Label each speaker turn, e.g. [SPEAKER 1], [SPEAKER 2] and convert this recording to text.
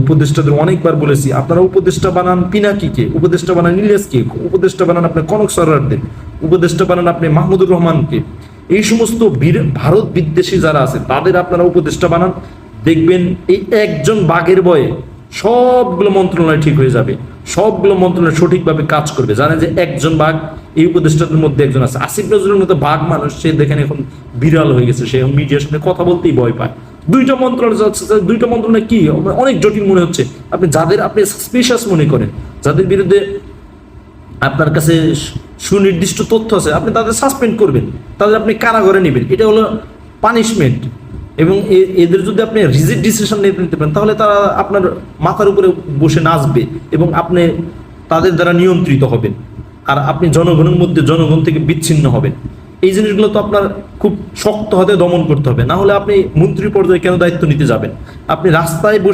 [SPEAKER 1] উপদেষ্টাদের অনেকবার বলেছি, আপনারা উপদেষ্টা বানান পিনাকিকে, উপদেষ্টা বানান ইলিয়াসকে, উপদেষ্টা বানান আপনি কনক সরকারদের, উপদেষ্টা বানান আপনি মাহমুদুর রহমানকে। এই সমস্ত ভারত বিদ্বেষী যারা আছে তাদের আপনারা উপদেষ্টা বানান, দেখবেন এই একজন বাঘের ভয়ে সবগুলো মন্ত্রণালয় ঠিক হয়ে যাবে, সবগুলো মন্ত্রণালয় সঠিকভাবে কাজ করবে। জানেন যে একজন বাঘ এই উপদেষ্টাদের মধ্যে একজন আছে, আসিফ নজরুলের মতো বাঘ মানুষ, সে দেখেন এখন বিড়াল হয়ে গেছে, সে মিডিয়ার সামনে কথা বলতেই ভয় পায়। দুইটা মন্ত্রণালয় যাচ্ছে, দুইটা মন্ত্রণালয় কি অনেক জটিল মনে হচ্ছে। আপনি যাদের আপনি সাসপিশিয়াস মনে করেন, যাদের বিরুদ্ধে আপনার কাছে সুনির্দিষ্ট তথ্য আছে, আপনি তাদের সাসপেন্ড করবেন, তাদের আপনি কারাগারে নেবেন, এটা হলো পানিশমেন্ট। এবং এদের যদি আপনি রিজিড ডিসিশন নিতে পারেন, তাহলে তারা আপনার মাথার উপরে বসে নাচবে এবং আপনি তাদের দ্বারা নিয়ন্ত্রিত হবেন, আর আপনি জনগণের মধ্যে জনগণ থেকে বিচ্ছিন্ন হবেন। এই জিনিসগুলো তো আপনার খুব শক্ত হাতে দমন করতে হবে, না হলে আপনি মন্ত্রী পর্যায়ে কেন দায়িত্ব নিতে যাবেন? আপনি রাস্তায় বসে